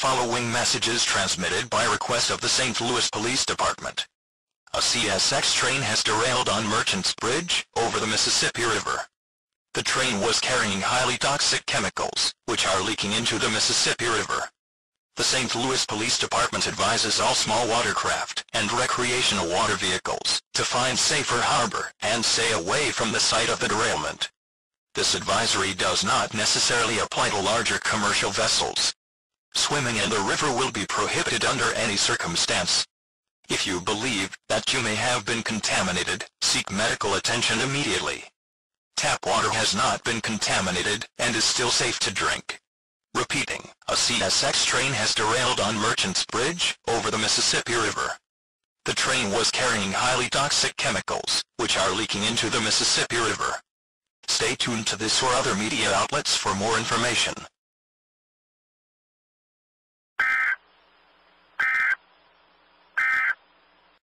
following message is transmitted by request of the St. Louis Police Department. A CSX train has derailed on Merchants Bridge, over the Mississippi River. The train was carrying highly toxic chemicals, which are leaking into the Mississippi River. The St. Louis Police Department advises all small watercraft and recreational water vehicles to find safer harbor and stay away from the site of the derailment. This advisory does not necessarily apply to larger commercial vessels. Swimming in the river will be prohibited under any circumstance. If you believe that you may have been contaminated, seek medical attention immediately. Tap water has not been contaminated and is still safe to drink. Repeating, a CSX train has derailed on Merchants Bridge, over the Mississippi River. The train was carrying highly toxic chemicals, which are leaking into the Mississippi River. Stay tuned to this or other media outlets for more information.